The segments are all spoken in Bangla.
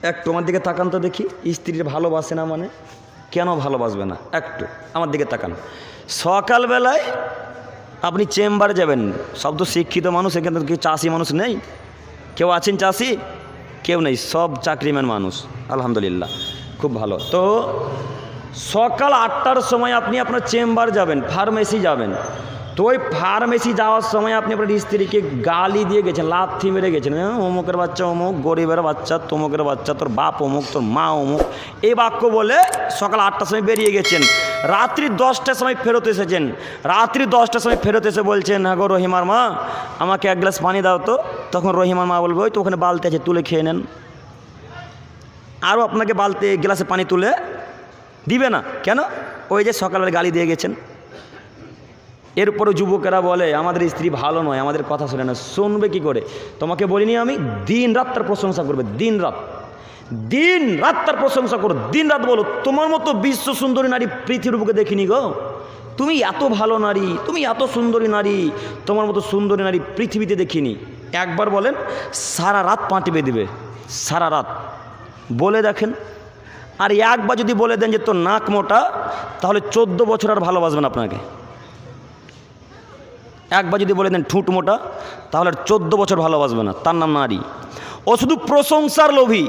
একটু আমার দিকে তাকান তো দেখি, স্ত্রীর ভালোবাসে না মানে কেন ভালোবাসবে না? একটু আমার দিকে তাকান। সকালবেলায় আপনি চেম্বারে যাবেন, সব তো শিক্ষিত মানুষ, এখানে কেউ চাষি মানুষ নেই, কেউ আছেন চাষি? কেউ নেই, সব চাকরিম্যান মানুষ, আলহামদুলিল্লাহ, খুব ভালো। তো সকাল 8টার সময় আপনি আপনার চেম্বার যাবেন, ফার্মেসি যাবেন। তো ওই ফার্মেসি যাওয়ার সময় আপনি আপনার স্ত্রীকে গালি দিয়ে গেছেন, লাথি মেরে গেছেন, অমুকের বাচ্চা অমুক, গরিবের বাচ্চা, তমুকের বাচ্চা, তোর বাপ অমুক, তোর মা অমুক, এই বাক্য বলে সকাল 8টার সময় বেরিয়ে গেছেন। রাত্রি 10টার সময় ফেরত এসেছেন। রাত্রি 10টার সময় ফেরত এসে বলছেন, হ্যাঁ গো রহিমার মা, আমাকে এক গ্লাস পানি দাও তো। তখন রহিমার মা বলবে, ওই তো ওখানে বালতি আছে, তুলে খেয়ে নেন। আরও আপনাকে বালতি গ্লাসে পানি তুলে দিবে না, কেন? ওই যে সকালবেলা গালি দিয়ে গেছেন। এরপরে যুবকেরা বলে, আমাদের স্ত্রী ভালো নয়, আমাদের কথা শোনে না। শুনবে কি করে? তোমাকে বলিনি আমি, দিন রাত তার প্রশংসা করবে, দিন রাত তার প্রশংসা করো, দিন রাত বলো, তোমার মতো বিশ্ব সুন্দরী নারী পৃথিবীর বুকে দেখিনি গো, তুমি এত ভালো নারী, তুমি এত সুন্দরী নারী, তোমার মতো সুন্দরী নারী পৃথিবীতে দেখিনি। একবার বলেন, সারা রাত পাঁটিবে দিবে, সারা রাত বলে দেখেন। আর একবার যদি বলে দেন যে তোর নাক মোটা, তাহলে 14 বছর আর ভালোবাসবেন আপনাকে। একবার যদি বলে দেন ঠুঁট মোটা, তাহলে আর 14 বছর ভালোবাসবে না। তার নাম নারী। ও শুধু প্রশংসার লোভী,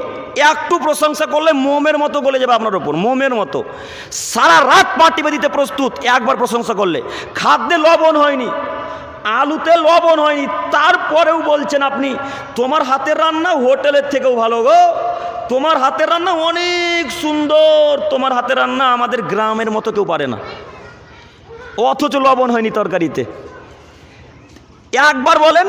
একটু প্রশংসা করলে মোমের মতো গলে যাবে আপনার ওপর, মোমের মতো। সারা রাত পাটিবে দিতে প্রস্তুত একবার প্রশংসা করলে। খাদ্যে লবণ হয়নি, আলুতে লবণ হয়নি, তারপরেও বলছেন আপনি, তোমার হাতের রান্না হোটেলের থেকেও ভালো গো, তোমার হাতের রান্না অনেক সুন্দর, তোমার হাতের রান্না আমাদের গ্রামের মতো কেউ পারে না, অথচ লবণ হয়নি তরকারিতে। একবার বলেন,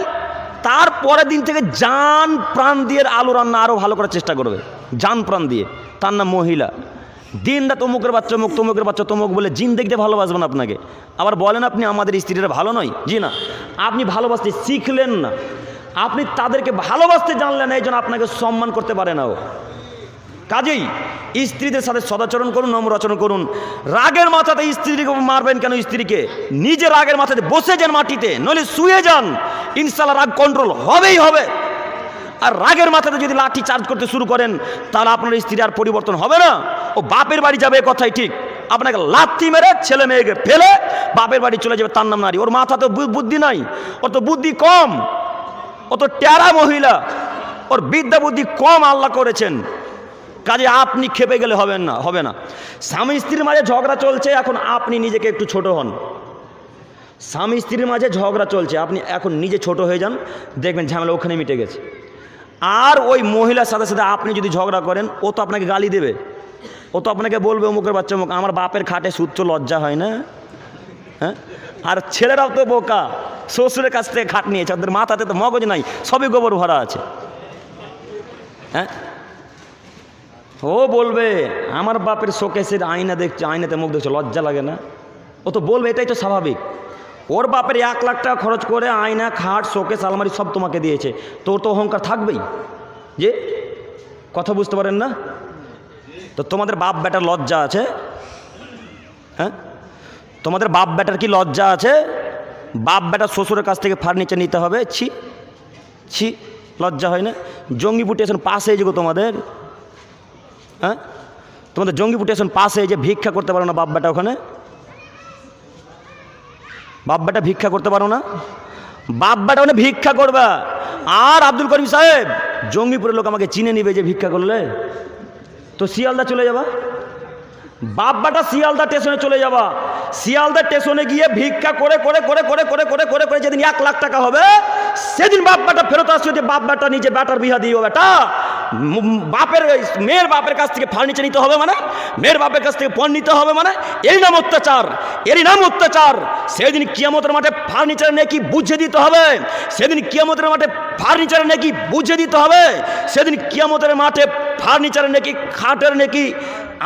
তারপরের দিন থেকে জান প্রাণ দিয়ে আলু রান্না আরও ভালো করার চেষ্টা করবে, জান প্রাণ দিয়ে। তার নাম মহিলা। দিন রাত অমুকের বাচ্চা অমুক, তমুকের বাচ্চা তমুক বলে জিন্দেগিতে ভালোবাসবেন আপনাকে। আবার বলেন আপনি আমাদের স্ত্রীরা ভালো নয়। জি না, আপনি ভালোবাসতে শিখলেন না, আপনি তাদেরকে ভালোবাসতে জানলেন না, এই জন্য আপনাকে সম্মান করতে পারে না ও। কাজেই স্ত্রীদের সাথে সদাচরণ করুন, নম্র আচরণ করুন। রাগের মাথাতে স্ত্রীকে মারবেন কেন? স্ত্রীকে নিজে রাগের মাথাতে বসে যান মাটিতে, নইলে শুয়ে যান, ইনশাআল্লাহ রাগ কন্ট্রোল হবেই হবে। আর রাগের মাথাতে যদি লাঠি চার্জ করতে শুরু করেন, তাহলে আপনার স্ত্রী আর পরিবর্তন হবে না, ও বাপের বাড়ি যাবে, এ কথাই ঠিক। আপনাকে লাথি মেরে ছেলে মেয়েকে ফেলে বাপের বাড়ি চলে যাবে, তার নাম নারী। ওর মাথাতে বুদ্ধি নাই, ওর তো বুদ্ধি কম, ও তো টেরা মহিলা, ওর বিদ্যা বুদ্ধি কম আল্লাহ করেছেন। কাজে আপনি খেপে গেলে হবে না। স্বামী স্ত্রীর মাঝে ঝগড়া চলছে, এখন আপনি নিজেকে একটু ছোট হন। স্বামী স্ত্রীর মাঝে ঝগড়া চলছে, আপনি এখন নিজে ছোট হয়ে যান, দেখবেন ঝামেলা ওখানে মিটে গেছে। আর ওই মহিলার সাথে সাথে আপনি যদি ঝগড়া করেন, ও তো আপনাকে গালি দেবে, ও তো আপনাকে বলবে অমুকের বাচ্চা অমুক, আমার বাপের খাটে সুচ্চ লজ্জা হয় না? হ্যাঁ। আর ছেলেরাও তো বোকা, শ্বশুরের কাছ থেকে খাট নিয়েছে, ওদের মাথাতে তো মগজ নাই, সবই গোবর ভরা আছে। হ্যাঁ, ও বলবে আমার বাপের শোকেসের আয়না দেখছে, আয়নাতে মুখ দেখছে, লজ্জা লাগে না? ও তো বলবে, এটাই তো স্বাভাবিক। ওর বাপের 1 লাখ টাকা খরচ করে আয়না, খাট, শোকেস, আলমারি সব তোমাকে দিয়েছে, তোর তো অহংকার থাকবেই। যে কথা বুঝতে পারেন না? তো তোমাদের বাপ বেটার লজ্জা আছে? হ্যাঁ, তোমাদের বাপ বেটার কি লজ্জা আছে? বাপ বেটার শ্বশুরের কাছ থেকে ফার্নিচার নিতে হবে? ছি, লজ্জা হয় না? জঙ্গি পুটিয়েছেন পাশে এই যে তোমাদের, হ্যাঁ, তোমাদের জঙ্গি পুটিয়েছেন পাশে, যে ভিক্ষা করতে পারো না বাপ বেটা, ওখানে বাপ বেটা ভিক্ষা করতে পারো না? বাপ বেটা ওখানে ভিক্ষা করবা। আর আব্দুল করিম সাহেব, জঙ্গিপুরের লোক আমাকে চিনে নিবে যে ভিক্ষা করলে, তো শিয়ালদা চলে যাবা, বাপ বেটা শিয়ালদা স্টেশনে চলে যাবা। শিয়ালদা স্টেশনে গিয়ে ভিক্ষা করে করে করে করে করে করে করে করে যেদিন 1 লাখ টাকা হবে, সেদিন বাপ বেটা ফেরত আসবে, যে বাপ বেটা নিজে বেটার বিহা দিও। বেটা বাপের মেয়ের বাপের কাছ থেকে ফার্নিচার নিতে হবে মানে, মেয়ের বাপের কাছ থেকে পণ নিতে হবে মানে, এরই নাম অত্যাচার, এরই নাম অত্যাচার। সেদিন কিয়ামতের মাঠে ফার্নিচার নাকি বুঝে দিতে হবে, সেদিন কিয়ামতের মাঠে ফার্নিচার নাকি বুঝে দিতে হবে, সেদিন কিয়ামতের মাঠে ফার্নিচার নাকি, খাটের নাকি,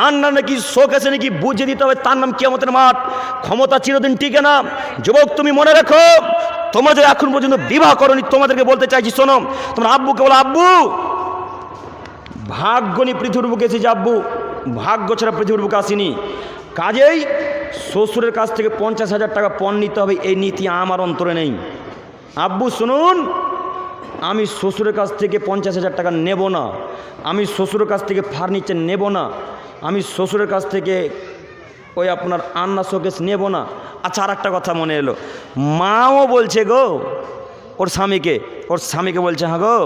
আন্নার নাকি, শোকেসে নাকি বুঝে দিতে হবে। তার নাম কিয়ামতের মাঠ। ক্ষমতা চিরদিন টিকে না। যুবক তুমি মনে রাখো, তোমরা যে এখন পর্যন্ত বিবাহ করনি, তোমাদেরকে বলতে চাইছি, শোনো, তোমার আব্বুকে বলো, আব্বু ভাগ্য নিয়ে পৃথিবীর বুকে এসেছি, আব্বু ভাগ্য ছাড়া পৃথিবীর বুকে আসিনি। কাজেই শ্বশুরের কাছ থেকে 50,000 টাকা পণ নিতে হবে, এই নীতি আমার অন্তরে নেই। আব্বু শুনুন, আমি শ্বশুরের কাছ থেকে 50,000 টাকা নেব না, আমি শ্বশুরের কাছ থেকে ফার্নিচার নেব না, আমি শ্বশুরের কাছ থেকে ওই আপনার আন্না শোকেস নেব না। আচ্ছা, আর একটা কথা মনে এলো, মাও বলছে গো ওর স্বামীকে বলছে, হ্যাঁ গো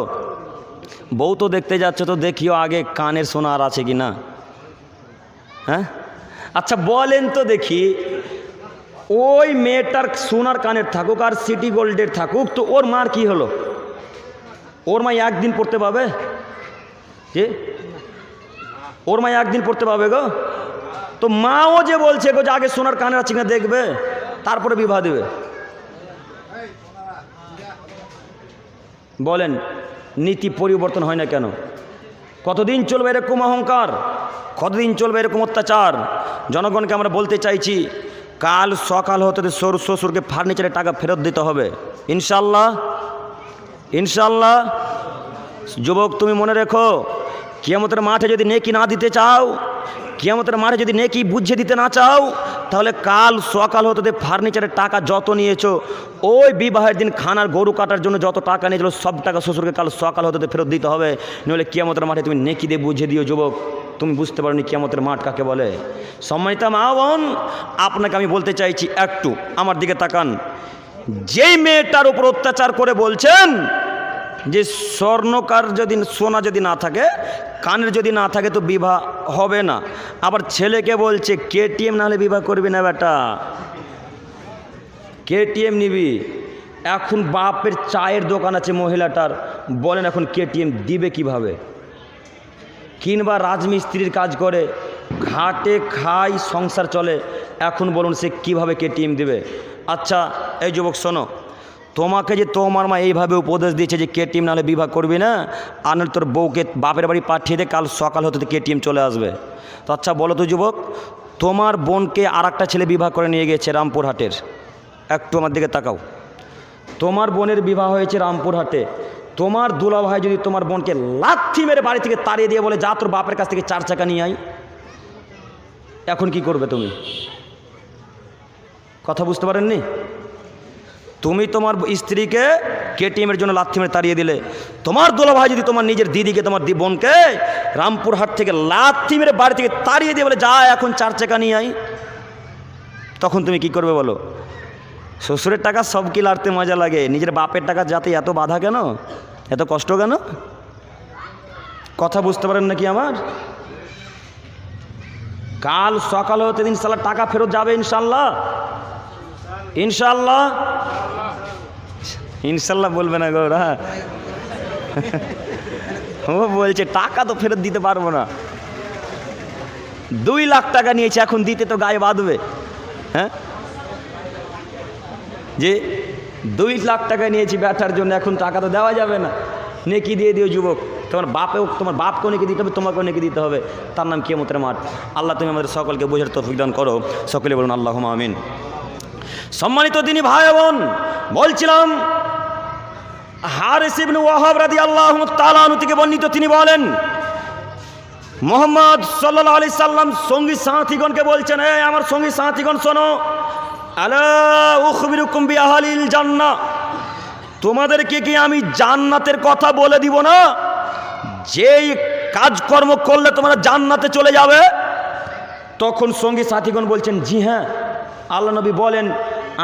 বউ তো দেখতে যাচ্ছে, তো দেখিও আগে কানের সোনা আর আছে কি না। হ্যাঁ, আচ্ছা বলেন তো দেখি, ওই মেয়েটার সোনার কানের থাকুক আর সিটি গোল্ডের থাকুক, তো ওর মার কি হলো? ওর মা একদিন পড়তে পাবে? যে ওর মা একদিন পড়তে পাবে গো? তো মাও যে বলছে গো যে আগে সোনার কানের আছে কিনা দেখবে, তারপরে বিবাহ দেবে। বলেন নীতি পরিবর্তন হয় না কেন? কতদিন চলবে এরকম অহংকার? কতদিন চলবে এরকম অত্যাচার? জনগণকে আমরা বলতে চাইছি, কাল সকাল হতে শ্বশুরকে ফার্নিচারের টাকা ফেরত দিতে হবে ইনশাল্লাহ, ইনশাল্লাহ। যুবক তুমি মনে রেখো, কিয়ামতের মাঠে যদি নেকি না দিতে চাও, কিয়ামতের মাঠে যদি নেকি বুঝিয়ে দিতে না চাও, তাহলে কাল সকাল হতে ফার্নিচারের টাকা যত নিয়েছো, ওই বিবাহের দিন খানার গরু কাটার জন্য যত টাকা নিয়েছিল সব টাকা শ্বশুরকে কাল সকাল হতে ফেরত দিতে হবে, নইলে কিয়ামতের মাঠে তুমি নেকি দিয়ে বুঝিয়ে দিও। যুবক তুমি বুঝতে পারোনি কিয়ামতের মাঠ কাকে বলে। সম্মানিত মা বোন, আপনাকে আমি বলতে চাইছি, একটু আমার দিকে তাকান। যেই মেয়েটার উপর অত্যাচার করে বলছেন যে স্বর্ণকার যদি সোনা যদি না থাকে, কানের যদি না থাকে তো বিবাহ হবে না, আবার ছেলেকে বলছে কেটিএম না হলে বিবাহ করবি না বেটা, কেটিএম নিবি। এখন বাপের চায়ের দোকান আছে মহিলাটার, বলেন এখন কেটিএম দিবে কিভাবে? কিংবা রাজমিস্ত্রির কাজ করে, ঘাটে খাই সংসার চলে, এখন বলুন সে কিভাবে কেটিএম দিবে? আচ্ছা এই যুবক শোনো, তোমাকে যে তোমার মা এইভাবে উপদেশ দিয়েছে যে কেটিএম নাহলে বিবাহ করবি না, আর নাহলে তোর বউকে বাপের বাড়ি পাঠিয়ে দে, কাল সকাল হতে কেটিএম চলে আসবে। তো আচ্ছা বলো তো যুবক, তোমার বোনকে আর একটা ছেলে বিবাহ করে নিয়ে গেছে রামপুরহাটের, একটু আমার দিকে তাকাও। তোমার বোনের বিবাহ হয়েছে রামপুরহাটে, তোমার দুলাভাই যদি তোমার বোনকে লাথি মেরে বাড়ি থেকে তাড়িয়ে দিয়ে বলে যা তোর বাপের কাছ থেকে 4 চাকা নিয়ে আই, এখন কি করবে তুমি? কথা বুঝতে পারেননি? তুমি তোমার স্ত্রীকে কেটিএমের জন্য লাথি মেরে তাড়িয়ে দিলে, তোমার দুলাভাই যদি তোমার নিজের দিদিকে, তোমার বোনকে রামপুরহাট থেকে লাথি মেরে বাড়ি থেকে তাড়িয়ে দিয়ে বলে যা এখন 4 চাকা নিয়ে আই, তখন তুমি কি করবে বলো? শ্বশুরের টাকা সব কি লাড়তে মজা লাগে, নিজের বাপের টাকা যাতে এত বাধা কেন, এত কষ্ট কেন? কথা বুঝতে পারেন নাকি আমার? কাল সকাল হতে দিন সালা টাকা ফেরত যাবে ইনশাল্লাহ, ইনশাল্লাহ। ইনশাল্লাহ বলবে না গৌরা, ও বলছে টাকা তো ফেরত দিতে পারবো না। 2 লাখ টাকা নিয়েছে, এখন দিতে তো গায়ে বাঁধবে। হ্যাঁ, যে 2 লাখ টাকা নিয়েছি ব্যাটার জন্য, এখন টাকা তো দেওয়া যাবে না, নেকি দিয়ে দিও যুবক। তোমার বাপেও, তোমার বাপকেও নেকি দিতে হবে, তোমাকেও নেকি দিতে হবে, তার নাম কিয়ামতের মাঠ। আল্লাহ তুমি আমাদের সকলকে বোঝার তৌফিক দান করো, সকলে বলুন আল্লাহুম্মা আমিন। সম্মানিত দিনী ভাই বোন, বলছিলাম হারিস ইবনে ওয়াহাব রাদিয়াল্লাহু তাআলা আনহু থেকে বর্ণিত, তিনি বলেন মুহাম্মদ সাল্লাল্লাহু আলাইহি সাল্লাম সঙ্গী সাথীগণকে বলছেন, এই আমার সঙ্গী সাথীগণ শোনো, আলা উখবিরুকুম বিআহলিল জান্নাহ, তোমাদেরকে কি আমি জান্নাতের কথা বলে দিব না? যেই কাজকর্ম করলে তোমরা জান্নাতে চলে যাবে। তখন সঙ্গী সাথীগণ বলছেন, জি হ্যাঁ আল্লাহ নবী বলেন,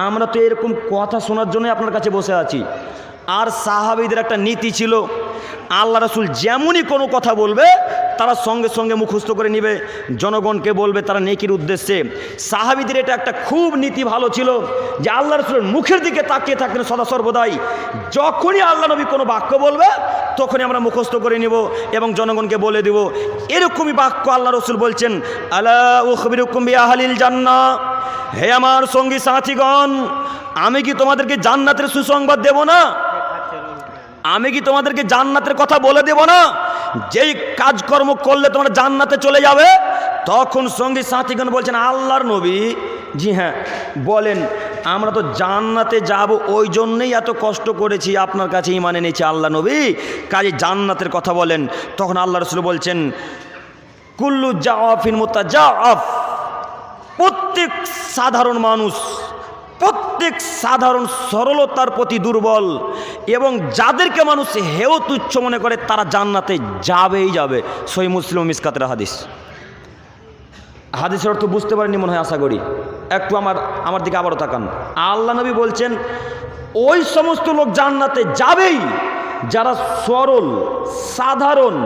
আমরা তো এরকম কথা শোনার জন্যই আপনার কাছে বসে আছি। আর সাহাবীদের একটা নীতি ছিল, আল্লাহ রাসূল যেমনই কোনো কথা বলবে তারা সঙ্গে সঙ্গে মুখস্থ করে নেবে, জনগণকে বলবে তারা নেকির উদ্দেশ্যে। সাহাবীদের এটা একটা খুব নীতি ভালো ছিল যে আল্লাহ রাসূলের মুখের দিকে তাকিয়ে থাকতেন সদা সর্বদাই। যখনই আল্লাহ নবী কোনো বাক্য বলবে তখনই আমরা মুখস্থ করে নেব এবং জনগণকে বলে দেব। এরকমই বাক্য আল্লাহ রাসূল বলছেন, আলা উখবিরুকুম বিআহলিল জান্নাহ, হে আমার সঙ্গী সাথীগণ, আমি কি তোমাদেরকে জান্নাতের সুসংবাদ দেব না? আমি কি তোমাদেরকে জান্নাতের কথা বলে দেব না? যেই কাজকর্ম করলে তোমরা জান্নাতে চলে যাবে। তখন সঙ্গী সাথীগণ বলছেন, আল্লাহর নবী, জি হ্যাঁ বলেন, আমরা তো জান্নাতে যাব, ওই জন্যই এত কষ্ট করেছি, আপনার কাছে ঈমান এনেছি আল্লাহ নবী, কাজে জান্নাতের কথা বলেন। তখন আল্লাহ রাসূল বলছেন, কুল্লু জাওয়াফিন মুতাজাওয়াফ, প্রত্যেক সাধারণ মানুষ প্রত্যেক সাধারণ সরলতার প্রতি দুর্বল এবং যাদেরকে মানুষ হেয় তুচ্ছ মনে করে তারা জান্নাতে যাবেই যাবে। সহিহ মুসলিম মিসকাতের হাদিস। হাদিসের অর্থ বুঝতে পারেননি মনে হয়, আশা করি। একটু আমার দিকে আবারও তাকান। আল্লাহ নবী বলছেন ওই সমস্ত লোক জান্নাতে যাবেই যারা সরল সাধারণ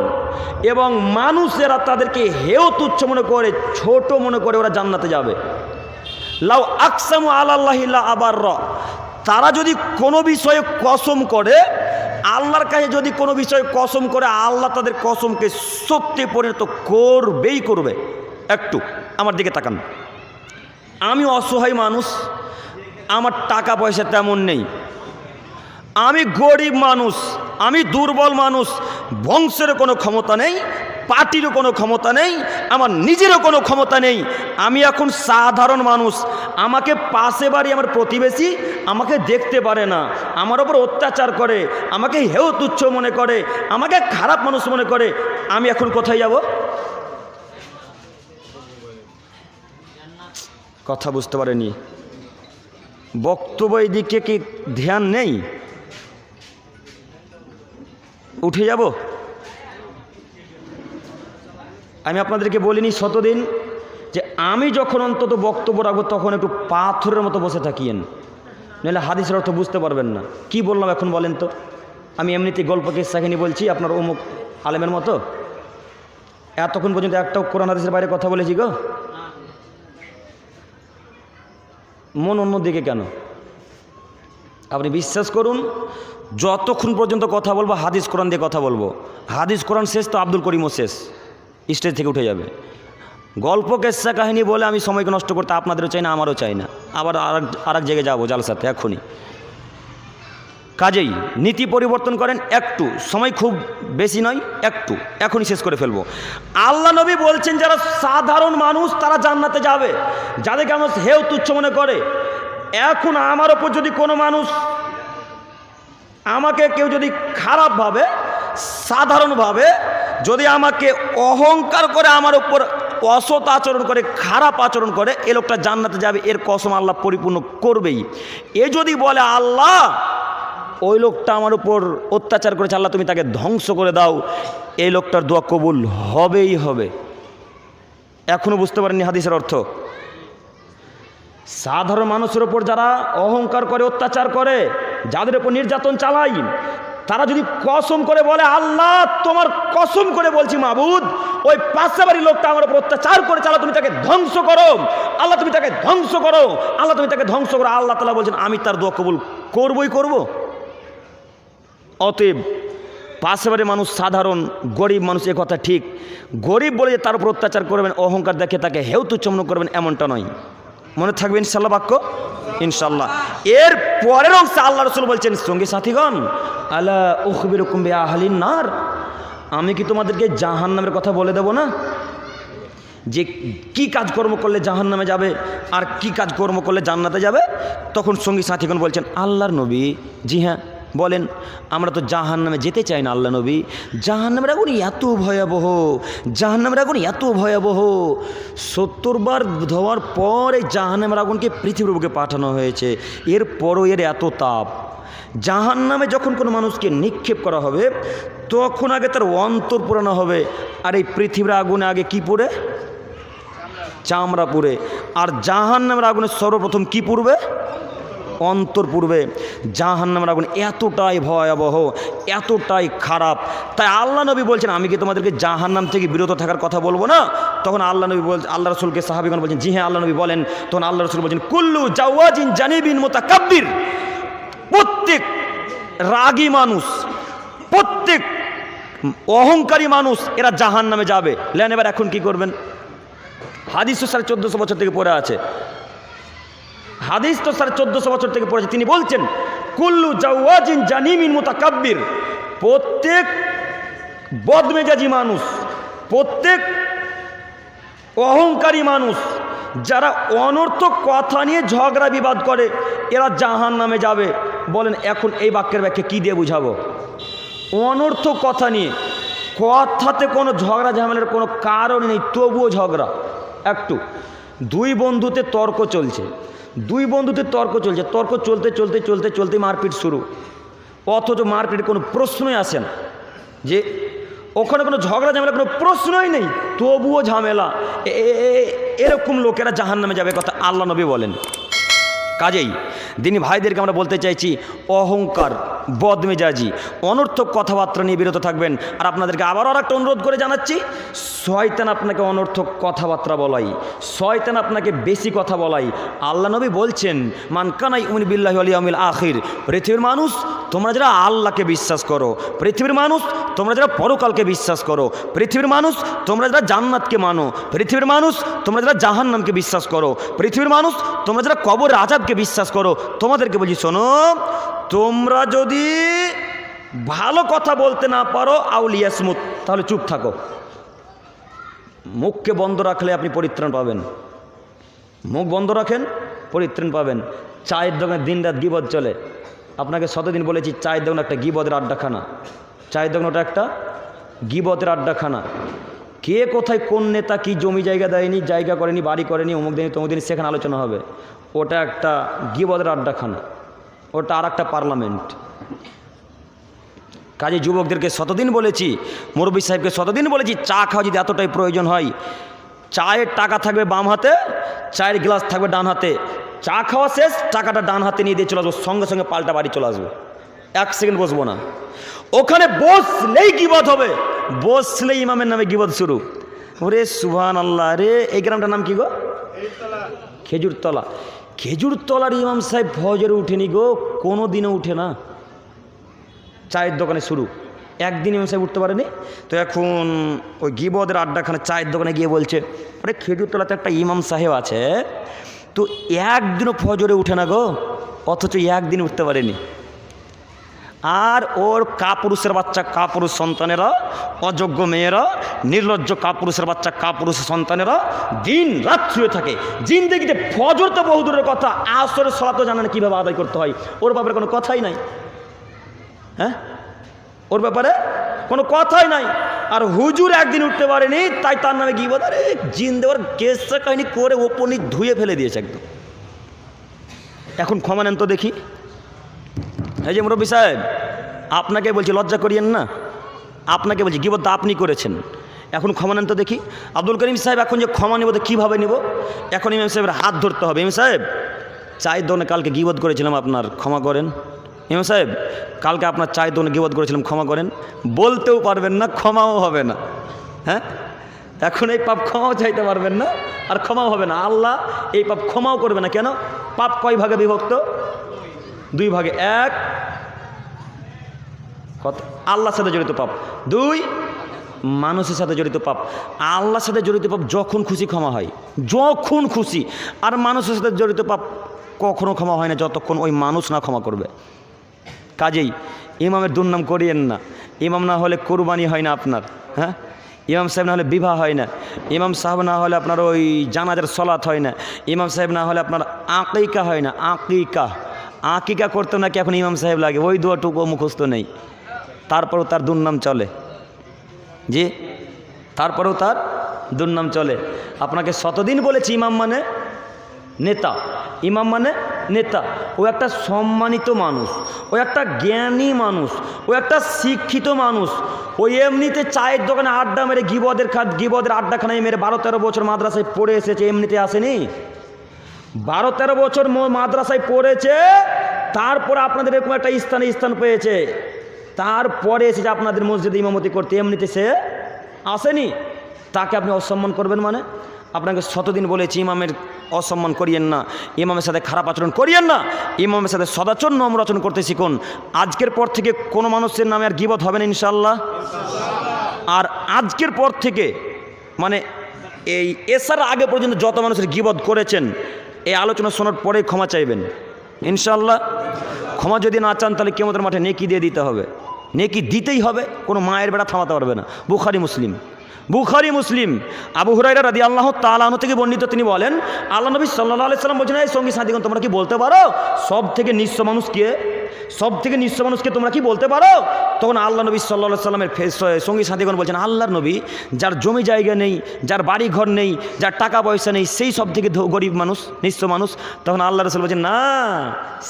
এবং মানুষেরা তাদেরকে হেয় তুচ্ছ মনে করে, ছোট মনে করে ওরা জান্নাতে যাবে। লাউ আকসামু আলাল্লাহি লা আবাররা, তারা যদি কোনো বিষয়ে কসম করে, আল্লাহর কাছে যদি কোনো বিষয়ে কসম করে, আল্লাহ তাদের কসমকে সত্যে পরিণত করবেই করবে। একটু আমার দিকে তাকান। আমি অসহায় মানুষ, আমার টাকা পয়সা তেমন নেই, আমি গরিব মানুষ, আমি দুর্বল মানুষ, বংশের কোনো ক্ষমতা নেই, পার্টিরও কোনো ক্ষমতা নেই, আমার নিজেরও কোনো ক্ষমতা নেই, আমি এখন সাধারণ মানুষ। আমাকে পাশে বাড়ি আমার প্রতিবেশী আমাকে দেখতে পারে না, আমার ওপর অত্যাচার করে, আমাকে হেয় তুচ্ছ মনে করে, আমাকে খারাপ মানুষ মনে করে, আমি এখন কোথায় যাব? কথা বুঝতে পারেনি। বক্তব্য দিকে কি ধ্যান নেই? উঠে যাব? আমি আপনাদেরকে বলিনি শতদিন যে আমি যখন অন্তত বক্তব্য রাখবো তখন একটু পাথরের মতো বসে থাকিয়েন, নাহলে হাদিসের অর্থ বুঝতে পারবেন না। কি বললাম এখন বলেন তো? আমি এমনিতেই গল্প কিস্সা কাহিনী বলছি আপনার অমুক আলেমের মতো? এতক্ষণ পর্যন্ত একটাও কোরআন হাদিসের বাইরে কথা বলেছি গো? মন অন্যদিকে কেন? আপনি বিশ্বাস করুন, যতক্ষণ পর্যন্ত কথা বলবো হাদিস কোরআন দিয়ে কথা বলবো। হাদিস কোরআন শেষ তো আব্দুল করিমও শেষ, স্টেজ থেকে উঠে যাবে। গল্প কেসা কাহিনী বলে আমি সময়কে নষ্ট করতে আপনাদেরও চাই না, আমারও চাই না। আবার আর এক জায়গায় যাবো জালসাতে এখনই। কাজেই নীতি পরিবর্তন করেন একটু, সময় খুব বেশি নয়, একটু এখনই শেষ করে ফেলবো। আল্লাহ নবী বলছেন যারা সাধারণ মানুষ তারা জান্নাতে যাবে, যাদেরকে মানুষ হেয় তুচ্ছ মনে করে। এখন আমার ওপর যদি কোনো মানুষ, আমাকে কেউ যদি খারাপভাবে সাধারণভাবে যদি আমাকে অহংকার করে, আমার উপর অসৎ আচরণ করে, খারাপ আচরণ করে, এ লোকটা জান্নাতে যাবে, এর কসম আল্লাহ পরিপূর্ণ করবেই। এ যদি বলে আল্লাহ ওই লোকটা আমার উপর অত্যাচার করেছে, আল্লাহ তুমি তাকে ধ্বংস করে দাও, এই লোকটার দোয়া কবুল হবেই হবে। এখনও বুঝতে পারেননি হাদিসের অর্থ? সাধারণ মানুষের ওপর যারা অহংকার করে, অত্যাচার করে, যাদের উপর নির্যাতন চালায়, তারা যদি কসম করে বলে আল্লাহ তোমার কসম করে বলছি মাবুদ ওই পাশে বাড়ির লোকটা আমার উপর অত্যাচার করেছে, আল্লাহ তুমি তাকে ধ্বংস করো, আল্লাহ তুমি তাকে ধ্বংস করো, আল্লাহ তুমি তাকে ধ্বংস করো, আল্লাহ তাআলা বলছেন আমি তার দোয়া কবুল করবই করব। অতএব পাশে বাড়ির মানুষ সাধারণ, গরিব মানুষ, এ কথা ঠিক। গরিব বলে যে তার উপর অত্যাচার করবেন, অহংকার দেখে তাকে হেয় তুচ্ছ মনে করবেন, এমনটা নয়। মনে থাকবে ইনশাল্লাহ বাক্য, ইনশাল্লাহ। এর পরের অংশে আল্লাহ রাসূল বলছেন সঙ্গী সাথীগণ, আলা উখবিরুকুম বিআহলিন নার, আমি কি তোমাদেরকে জাহান্নামের কথা বলে দেব না? যে কি কাজকর্ম করলে জাহান্নামে যাবে আর কি কাজকর্ম করলে জান্নাতে যাবে। তখন সঙ্গী সাথীগণ বলছেন আল্লাহর নবী, জি হ্যাঁ বলেন, আমরা তো জাহান্নামে যেতে চাই না আল্লাহ নবী, জাহান্নামের আগুন এত ভয়াবহ, জাহান্নামের আগুন এত ভয়াবহ, 70 বার ধোয়ার পর এই জাহান্নামের আগুনকে পৃথিবীর বুকে পাঠানো হয়েছে, এরপরও এর এত তাপ। জাহান্নামে যখন কোনো মানুষকে নিক্ষেপ করা হবে তখন আগে তার অন্তর পোড়ানো হবে, আর এই পৃথিবীর আগুনে আগে কি পুড়ে? চামড়া পুড়ে। আর জাহান্নামের আগুনে সর্বপ্রথম কি পুড়বে? অন্তর পূর্বে। জাহান্নামের আগুন এতটাই ভয়াবহ, এতটাই খারাপ। তাই আল্লাহ নবী বলছেন আমি কি তোমাদেরকে জাহান্নাম থেকে বিরত থাকার কথা বলবো না? তখন আল্লাহ নবী আল্লাহ রাসূলকে সাহাবীগণ বলছেন জি হ্যাঁ আল্লাহ নবী বলেন। তখন আল্লাহ রাসূল বলছেন কুল্লু জাওয়াজিন জানিবিন মুতাকাব্বির, প্রত্যেক রাগী মানুষ, প্রত্যেক অহংকারী মানুষ এরা জাহান্নামে যাবে। লেন এবার এখন কি করবেন? হাদিস তো 1450 বছর থেকে পড়ে আছে, হাদিস তো 1450 বছর থেকে পড়েছে। তিনি বলছেন কুল্লু জাওয়াজিন জানিমিন মুতাকাব্বির, প্রত্যেক বদমেজাজি মানুষ, প্রত্যেক অহংকারী মানুষ, যারা অনর্থক কথা নিয়ে ঝগড়া বিবাদ করে, এরা জাহান্নামে যাবে। বলেন এখন এই বাক্যের ব্যাখ্যা কী দিয়ে বুঝাবো? অনর্থক কথা নিয়ে, কথাতে কোনো ঝগড়া ঝামেলার কোনো কারণ নেই, তবুও ঝগড়া। একটু দুই বন্ধুতে তর্ক চলছে, দুই বন্ধুতে তর্ক চলছে, তর্ক চলতে চলতে চলতে চলতে মারপিট শুরু, অথচ মারপিটের কোনো প্রশ্নই আসে না, যে ওখানে কোনো ঝগড়া ঝামেলা কোনো প্রশ্নই নেই, তবুও ঝামেলা। এরকম লোকেরা জাহান্নামে যাবে কথা আল্লাহ নবী বলেন। কাজেই দিনী ভাইদেরকে আমরা বলতে চাইছি, অহংকার, বদমেজাজি, অনর্থক কথাবার্তা নিয়ে বিরত থাকবেন। আর আপনাদেরকে আবারও আরেকটা অনুরোধ করে জানাচ্ছি, শয়তান আপনাকে অনর্থক কথাবার্তা বলাই, শয়তান আপনাকে বেশি কথা বলাই। আল্লাহ নবী বলছেন, মান কানা ইউমিনু বিল্লাহি ওয়াল ইয়াউমিল আখির, পৃথিবীর মানুষ তোমরা যারা আল্লাহকে বিশ্বাস করো, পৃথিবীর মানুষ তোমরা যারা পরকালকে বিশ্বাস করো, পৃথিবীর মানুষ তোমরা যারা জান্নাতকে মানো, পৃথিবীর মানুষ তোমরা যারা জাহান্নামকে বিশ্বাস করো, পৃথিবীর মানুষ তোমরা যারা কবরের আযাবকে বিশ্বাস করো, তোমাদেরকে বলছি শোনো, তোমরা যদি ভালো কথা বলতে না পারো আউলিয়াসমুত, তাহলে চুপ থাকো। মুখকে বন্ধ রাখলে আপনি পরিত্রাণ পাবেন, মুখ বন্ধ রাখেন পরিত্রাণ পাবেন। চায়ের দোকানে দিন রাত গীবত চলে, আপনাকে শতদিন বলেছি চায়ের দোকান একটা গীবতের আড্ডাখানা, চায়ের দোকান ওটা একটা গীবতের আড্ডাখানা। কে কোথায় কোন নেতা কি জমি জায়গা দেয়নি, জায়গা করেনি, বাড়ি করেনি, অমুক দিনই তমুক দিনই, সেখানে আলোচনা হবে। ওটা একটা গীবতের আড্ডাখানা, ওটা আর একটা পার্লামেন্ট। কাজে যুবকদেরকে শতদিন বলেছি, মুরব্বী সাহেবকে শতদিন বলেছি, চা খাওয়া যদি এতটাই প্রয়োজন হয়, চায়ের টাকা থাকবে বাম হাতে, চায়ের গ্লাস থাকবে ডান হাতে, চা খাওয়া শেষ, টাকাটা ডান হাতে নিয়ে দিয়ে চলে আসবো, সঙ্গে সঙ্গে পাল্টা বাড়ি চলে আসবো, 1 সেকেন্ড বসবো না। ওখানে বসলেই গীবত হবে, বসলেই ইমামের নামে গীবত শুরু। ওরে সুবহানাল্লাহ, রে এই গ্রামটার নাম কি গো? খেজুরতলা। খেজুরতলার ইমাম সাহেব ফজরে উঠেনি গো, কোনো দিনও উঠে না, চায়ের দোকানে শুরু। একদিন ইমাম সাহেব উঠতে পারেনি, তো এখন ওই গীবতের আড্ডাখানে চায়ের দোকানে গিয়ে বলছে, আরে খেজুরতলাতে একটা ইমাম সাহেব আছে, তো একদিনও ফজরে উঠে না গো, অথচ একদিন উঠতে পারেনি। আর ওর কাপুরুষের বাচ্চা, কাপুরুষ সন্তানেরা, অযোগ্য মেয়েরা, নির্লজ্জ কাপুরুষের বাচ্চা, কাপুরুষ সন্তানেরা দিন রাত শুয়ে থাকে। জিন্দেগিতে ফজর তো বহুদূরের কথা, আসরের সালাত তো জানে না কীভাবে আদায় করতে হয়, ওর ব্যাপারে কোনো কথাই নাই। হ্যাঁ, ওর ব্যাপারে কোনো কথাই নাই। আর হুজুর একদিন উঠতে পারেনি, তাই তার নামে গীবত। আরে জিন্দেওয়ার কেসটা কাহিনি করে ওপর নিচ ধুয়ে ফেলে দিয়েছে একদম। এখন ক্ষমা নেন তো দেখি। এই যে মুরব্বী সাহেব, আপনাকে বলছি লজ্জা করিয়েন না, আপনাকে বলছি গীবত আপনি করেছেন, এখন ক্ষমা নেন তো দেখি। আব্দুল করিম সাহেব এখন যে ক্ষমা নেব তো কীভাবে নেব? এখন ইমাম সাহেবের হাত ধরতে হবে। ইমাম সাহেব, চায়ের দোকানে কালকে গীবত করেছিলাম, আপনার ক্ষমা করেন। ইমাম সাহেব, কালকে আপনার চায়ের দোকানে গীবত করেছিলাম, ক্ষমা করেন। বলতেও পারবেন না, ক্ষমাও হবে না। হ্যাঁ, এখন এই পাপ ক্ষমাও চাইতে পারবেন না, আর ক্ষমাও হবে না। আল্লাহ এই পাপ ক্ষমাও করবে না। কেন? পাপ কয় ভাগে বিভক্ত? 2 ভাগে। 1 কত? আল্লাহর সাথে জড়িত পাপ। 2 মানুষের সাথে জড়িত পাপ। আল্লাহর সাথে জড়িত পাপ যখন খুশি ক্ষমা হয়, যখন খুশি। আর মানুষের সাথে জড়িত পাপ কখনো ক্ষমা হয় না যতক্ষণ ওই মানুষ না ক্ষমা করবে। কাজেই ইমামের দুর্নাম করিয়েন না। ইমাম না হলে কোরবানি হয় না আপনার, হ্যাঁ, ইমাম সাহেব না হলে বিবাহ হয় না, ইমাম সাহেব না হলে আপনার ওই জানাজার সলাত হয় না, ইমাম সাহেব না হলে আপনার আকিকা হয় না। আকিকা করতে নাকি এখন ইমাম সাহেব লাগে, ওই দোয়াটুকু মুখস্থ নেই, তারপরেও তার দুর্নাম চলে। জি, তারপরেও তার দুর্নাম চলে। আপনাকে শতদিন বলেছি, ইমাম মানে নেতা, ইমাম মানে নেতা। ও একটা সম্মানিত মানুষ, ও একটা জ্ঞানী মানুষ, ও একটা শিক্ষিত মানুষ। ওই এমনিতে চায়ের দোকানে আড্ডা মেরে গীবদের আড্ডাখানায় মেরে 12-13 বছর মাদ্রাসায় পড়ে এসেছে, এমনিতে আসেনি। 12-13 বছর মাদ্রাসায় পড়েছে, তারপরে আপনাদের এরকম একটা স্থান পেয়েছে, তারপরে এসেছে আপনাদের মসজিদে ইমামতি করতে, এমনিতে সে আসেনি। তাকে আপনি অসম্মান করবেন মানে? আপনাকে শতদিন বলেছি ইমামের অসম্মান করিয়েন না, ইমামের সাথে খারাপ আচরণ করিয়েন না, ইমামের সাথে সদাচরণ নম্র আচরণ করতে শিখুন। আজকের পর থেকে কোনো মানুষের নামে আর গীবত হবে না ইনশাআল্লাহ। আর আজকের পর থেকে মানে এই এসার আগে পর্যন্ত যত মানুষের গীবত করেছেন, এই আলোচনা শোনার পরেই ক্ষমা চাইবেন ইনশাআল্লাহ। ক্ষমা যদি না চান তাহলে কিয়ামতের মাঠে নেকি দিয়ে দিতে হবে, নেকি দিতেই হবে, কোনো মায়ের বেড়া থামাতে পারবে না। বুখারী মুসলিম আবু হুরায়রা রাদিয়াল্লাহু তাআলা আনহু থেকে বর্ণিত, তিনি বলেন, আল্লাহ নবী সাল্লাল্লাহু আলাইহি সাল্লাম বলেছেন, এই সঙ্গী সাথীগণ তোমরা কি বলতে পারো সব থেকে নিঃস্ব মানুষ কে? সব থেকে নিঃস্ব মানুষকে তোমরা কি বলতে পারো? তখন আল্লাহ নবী সাল্লাল্লাহু আলাইহি সাল্লামের সঙ্গী সাথীগণ বলছেন, আল্লাহর নবী, যার জমি জায়গা নেই, যার বাড়ি ঘর নেই, যার টাকা পয়সা নেই, সেই সব থেকে গরিব মানুষ, নিঃস্ব মানুষ। তখন আল্লাহ রসুল বলছেন, না,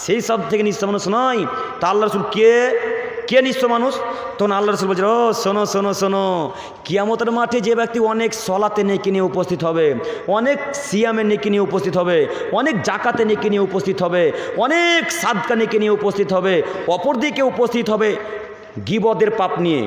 সেই সব থেকে নিঃস্ব মানুষ নয়। তা আল্লাহ রসুল কে নিঃস্ব মানুষ? তখন আল্লাহ রসুল বলছেন, ও শোনো শোনো শোনো, কিয়ামতের মাঠে যে ব্যক্তি অনেক সলাতে নেকি নিয়ে উপস্থিত হবে, অনেক সিয়ামে নেকি নিয়ে উপস্থিত হবে, অনেক জাকাতে নেকি নিয়ে উপস্থিত হবে, অনেক সাদকা নেকি নিয়ে উপস্থিত হবে, অপরদিকে উপস্থিত হবে গীবতের পাপ নিয়ে,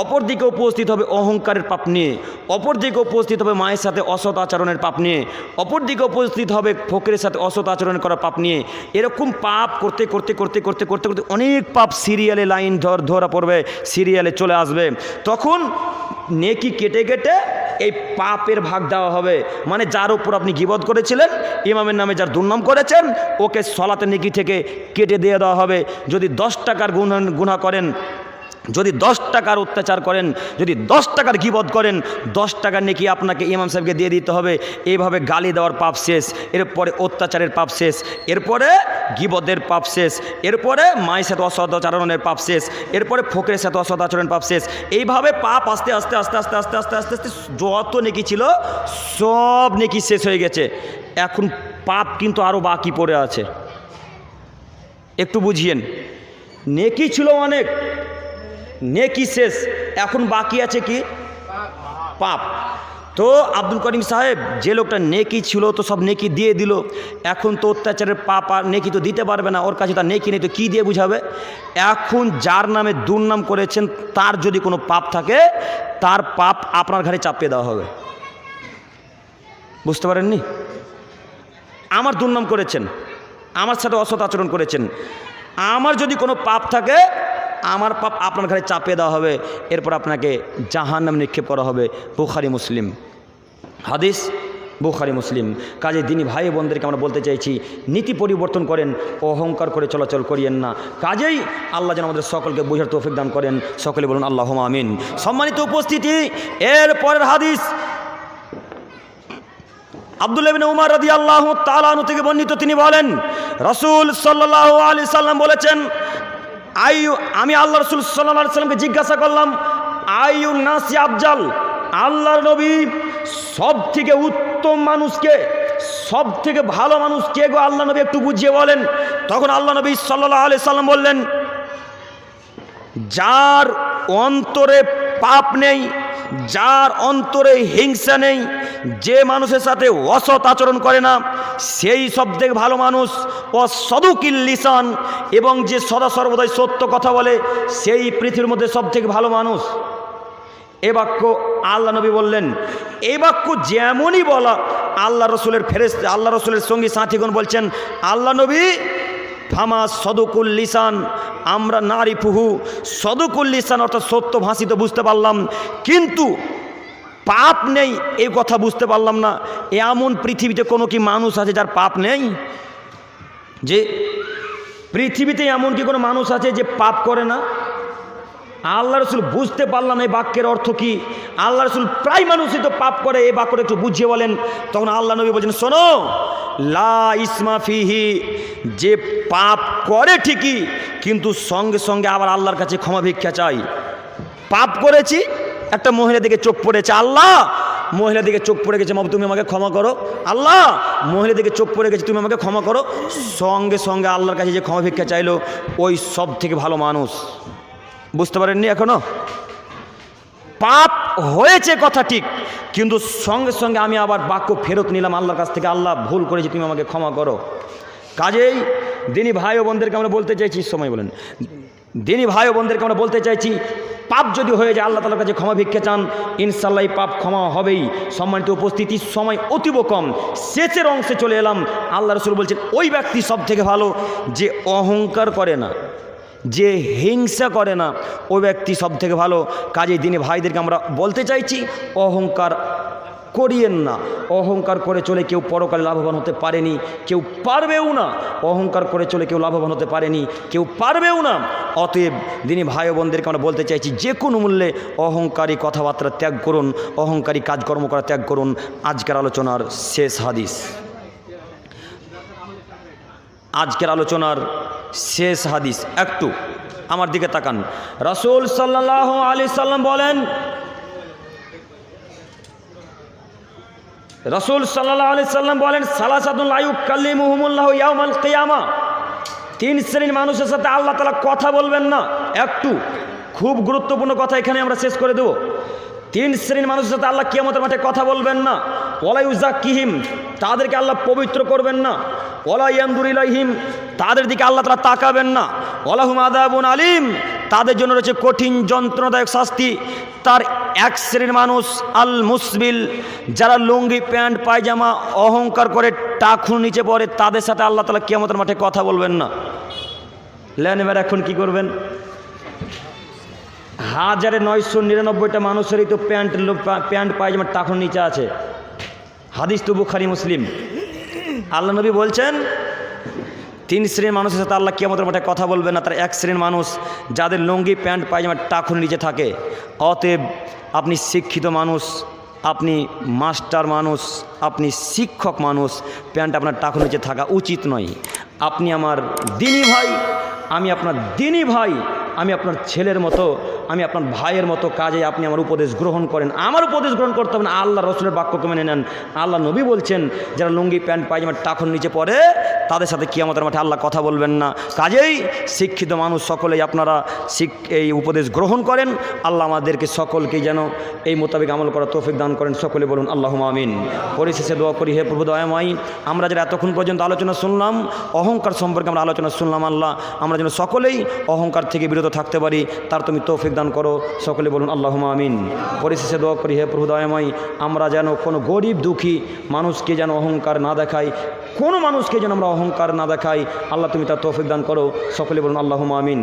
অপরদিকে উপস্থিত হবে অহংকারের পাপ নিয়ে, অপরদিকে উপস্থিত হবে মায়ের সাথে অসৎ আচরণের পাপ নিয়ে, অপরদিকে উপস্থিত হবে ফকিরের সাথে অসৎ আচরণ করার পাপ নিয়ে। এরকম পাপ করতে করতে করতে করতে করতে করতে অনেক পাপ সিরিয়ালে লাইন ধরা পড়বে, সিরিয়ালে চলে আসবে। তখন নেকি কেটে কেটে এই পাপের ভাগ দেওয়া হবে। মানে যার উপর আপনি গীবত করেছিলেন, ইমামের নামে যার দুর্নাম করেছেন, ওকে সলাতে নেকি থেকে কেটে দিয়ে দেওয়া হবে। যদি 10 টাকার গুনাহ করেন, যদি 10 টাকার অত্যাচার করেন, যদি 10 টাকার গীবত করেন, 10 টাকার নেকি আপনাকে ইমাম সাহেবকে দিয়ে দিতে হবে। এইভাবে গালি দেওয়ার পাপ শেষ, এরপরে অত্যাচারের পাপ শেষ, এরপরে গীবতের পাপ শেষ, এরপরে মায়ের সাথে অসৎ আচরণের পাপ শেষ, এরপরে ফকিরের সাথে অসৎ আচরণের পাপ শেষ। এইভাবে পাপ আস্তে আস্তে আস্তে আস্তে আস্তে আস্তে আস্তে আস্তে যত নেকি ছিল সব নেকি শেষ হয়ে গেছে। এখন পাপ কিন্তু আরও বাকি পড়ে আছে। একটু বুঝিয়েন, নেকি ছিল অনেক, নেকি শেষ, এখন বাকি আছে কি? পাপ। তো আব্দুল করিম সাহেব, যে লোকটা নেকি ছিল তো সব নেকি দিয়ে দিল, এখন তো অত্যাচারের পাপ আর নেকি তো দিতে পারবে না, ওর কাছে তার নেকি নেই, তো কী দিয়ে বুঝাবে? এখন যার নামে দুর্নাম করেছেন, তার যদি কোনো পাপ থাকে, তার পাপ আপনার ঘাড়ে চাপিয়ে দেওয়া হবে। বুঝতে পারেননি? আমার দুর্নাম করেছেন, আমার সাথে অসৎ আচরণ করেছেন, আমার যদি কোনো পাপ থাকে, আমার পাপ আপনার ঘরে চাপিয়ে দেওয়া হবে, এরপর আপনাকে জাহান্নামে নিক্ষেপ করা হবে। বুখারী মুসলিম হাদিস, বুখারী মুসলিম। কাজে দিনী ভাই বোনদেরকে আমরা বলতে চাইছি, নীতি পরিবর্তন করেন, অহংকার করে চলাচল করিয়েন না। কাজেই আল্লাহ যেন আমাদের সকলকে বোঝার তৌফিক দান করেন। সকলে বলুন আল্লাহুম্মা আমিন। সম্মানিত উপস্থিতি, এর পরের হাদিস আব্দুল্লাহ ইবনে উমর রাদিয়াল্লাহু তাআলা আনহু থেকে বর্ণিত। তিনি বলেন, রাসূল সাল্লাল্লাহু আলাইহি সাল্লাম বলেছেন, আমি আল্লাহ রাসূল সাল্লাল্লাহু আলাইহি সাল্লামকে জিজ্ঞাসা করলাম, আইয়ুন নাসি আফজাল, আল্লাহর নবী সব থেকে উত্তম মানুষকে, সব থেকে ভালো মানুষ কে গো আল্লাহ নবী, একটু বুঝিয়ে বলেন। তখন আল্লাহ নবী সাল্লাল্লাহু আলাইহি সাল্লাম বললেন, যার অন্তরে পাপ নেই, যার অন্তরে হিংসা নেই, যে মানুষের সাথে অসৎ আচরণ করে না, সেই সব থেকে ভালো মানুষ। ও সদুকিল লিসান, এবং যে সদা সর্বদাই সত্য কথা বলে, সেই পৃথিবীর মধ্যে সব থেকে ভালো মানুষ। এ বাক্য আল্লাহ নবী বললেন। এই বাক্য যেমনই বলা, আল্লাহ রসুলের ফেরেশতা, আল্লাহ রসুলের সঙ্গী সাথীগণ বলছেন, আল্লাহ নবী ফামা সদুকুল লিসান, আমরা নারী পুহু সদুকুল লিসান অর্থাৎ সত্য ভাষিত বুঝতে পারলাম, কিন্তু পাপ নেই এই কথা বুঝতে পারলাম না। এমন পৃথিবীতে কোনো কি মানুষ আছে যার পাপ নেই? যে পৃথিবীতে এমন কি কোনো মানুষ আছে যে পাপ করে না? আল্লাহ রসুল বুঝতে পারলাম এই বাক্যের অর্থ কি। আল্লাহ রসুল প্রায় মানুষই তো পাপ করে, এই বাক্যটা একটু বুঝিয়ে বলেন। তখন আল্লাহ নবী বলছেন, শোনো, লা ইসমা ফিহি, যে পাপ করে ঠিকই, কিন্তু সঙ্গে সঙ্গে আবার আল্লাহর কাছে ক্ষমা ভিক্ষা চাই। পাপ করেছি, একটা মহিলা দিকে চোখ পড়েছে, আল্লাহ মহিলা দিকে চোখ পড়ে গেছে, মাবু তুমি আমাকে ক্ষমা করো। আল্লাহ মহিলা দিকে চোখ পড়ে গেছে, তুমি আমাকে ক্ষমা করো। সঙ্গে সঙ্গে আল্লাহর কাছে যে ক্ষমা ভিক্ষা চাইলো, ওই সব থেকে ভালো মানুষ। বুঝতে পারেননি এখনো? পাপ হয়েছে কথা ঠিক, কিন্তু সঙ্গে সঙ্গে আমি আবার বাক্য ফেরত নিলাম আল্লাহর কাছ থেকে, আল্লাহ ভুল করেছি, তুমি আমাকে ক্ষমা করো। কাজেই দিনী ভাই ও বোনদেরকে আমরা বলতে চাইছি, সময় বলেন, দিনী ভাই ও বোনদেরকে আমরা বলতে চাইছি, পাপ যদি হয়ে যায় আল্লাহ তাআলার কাছে ক্ষমা ভিক্ষা চান, ইনশাআল্লাহ পাপ ক্ষমা হবেই। সম্মানিত উপস্থিতি, সময় অতীব কম, শেষের অংশে চলে এলাম। আল্লাহ রাসূল বলছেন, ওই ব্যক্তি সব থেকে ভালো যে অহংকার করে না, যে হিংসা করে না, ওই ব্যক্তি সব থেকে ভালো। কাজেই দিনী ভাইদেরকে আমরা বলতে চাইছি, অহংকার করিয়েন না। অহংকার করে চলে কেউ পরকালে লাভবান হতে পারেনি, কেউ পারবেও না। অহংকার করে চলে কেউ লাভবান হতে পারেনি, কেউ পারবেও না। অতএব দিনী ভাই বোনদেরকে আমরা বলতে চাইছি, যে কোনো মূল্যে অহংকারী কথাবার্তা ত্যাগ করুন, অহংকারী কাজকর্ম করা ত্যাগ করুন। আজকের আলোচনার শেষ হাদিস, আজকের আলোচনার শেষ হাদিস, একটু আমার দিকে তাকান। রাসূল সাল্লাল্লাহু আলাইহি সাল্লাম বলেন, রাসূল সাল্লাল্লাহু আলাইহি সাল্লাম বলেন, সালাসাতুন লা ইউকাল্লিমুহুমুল্লাহু ইয়াওমাল কিয়ামা, 3 শ্রেণীর মানুষের সাথে আল্লাহ তাআলা কথা বলবেন না। একটু খুব গুরুত্বপূর্ণ কথা এখানে আমরা শেষ করে দেব। 3 শ্রেণীর মানুষের সাথে আল্লাহ কিয়ামতের মাঠে কথা বলবেন না। ওয়ালা ইউযাক্কিহিম, তাদেরকে আল্লাহ পবিত্র করবেন না। ওয়ালা ইয়ানদুরু ইলাইহিম, তাদের দিকে আল্লাহ তাআলা তাকাবেন না। ওয়ালাহুম আযাবুন আলীম, তাদের জন্য রয়েছে কঠিন যন্ত্রণাদায়ক শাস্তি। তার 1 শ্রেণীর মানুষ আল মুসবিল, যারা লুঙ্গি প্যান্ট পায়জামা অহংকার করে টাকুর নিচে পড়ে, তাদের সাথে আল্লাহ তাআলা কিয়ামতের মাঠে কথা বলবেন না। লেন এবার এখন কি করবেন? 1999টা মানুষেরই তো প্যান্ট পায়জামা টাকুর নিচে আছে। হাদিস তো বুখারী মুসলিম। আল্লাহ নবী বলছেন 3 শ্রেণীর মানুষের সাথে আল্লাহ কিয়ামতের মাঠে কথা বলবেন না। তার 1 শ্রেণীর মানুষ যাদের লুঙ্গি প্যান্ট পায়জামা টাকুর নিচে থাকে। অতএব আপনি শিক্ষিত মানুষ, আপনি মাস্টার মানুষ, আপনি শিক্ষক মানুষ, প্যান্ট আপনার টাকুর নিচে থাকা উচিত নয়। আপনি আমার দিনী ভাই, আমি আপনার দিনী ভাই, আমি আপনার ছেলের মতো, আমি আপনার ভাইয়ের মতো, কাজে আপনি আমার উপদেশ গ্রহণ করেন। আমার উপদেশ গ্রহণ করতে হবে না, আল্লাহ রসুলের বাক্যকে মেনে নেন। আল্লাহ নবী বলছেন যারা লুঙ্গি প্যান্ট পায়জামা টাকুর নিচে পড়ে, তাদের সাথে কিয়ামতের মাঠে আল্লাহ কথা বলবেন না। কাজেই শিক্ষিত মানুষ সকলেই আপনারা এই উপদেশ গ্রহণ করেন। আল্লাহ আমাদেরকে সকলকেই যেন এই মোতাবেক আমল করার তৌফিক দান করেন। সকলে বলুন আল্লাহুম্মা আমিন। পরিশেষে দোয়া করি, হে প্রভু দয়াময়, আমরা যারা এতক্ষণ পর্যন্ত আলোচনা শুনলাম, অহংকার সম্পর্কে আমরা আলোচনা শুনলাম, আল্লাহ আমরা যেন সকলেই অহংকার থেকে বিরত থাকতে পারি, তার তুমি তৌফিক দান করো। সকলে বলুন আল্লাহুম্মা আমিন। পরিশেষে দোয়া করি, হে প্রভু দয়াময়, আমরা যেন কোনো গরিব দুঃখী মানুষকে যেন অহংকার না দেখাই, কোনো মানুষকে যেন আমরা অহংকার না দেখাই, আল্লাহ তুমি তার তৌফিক দান করো। সকলে বলুন আল্লাহুম্মা আমিন।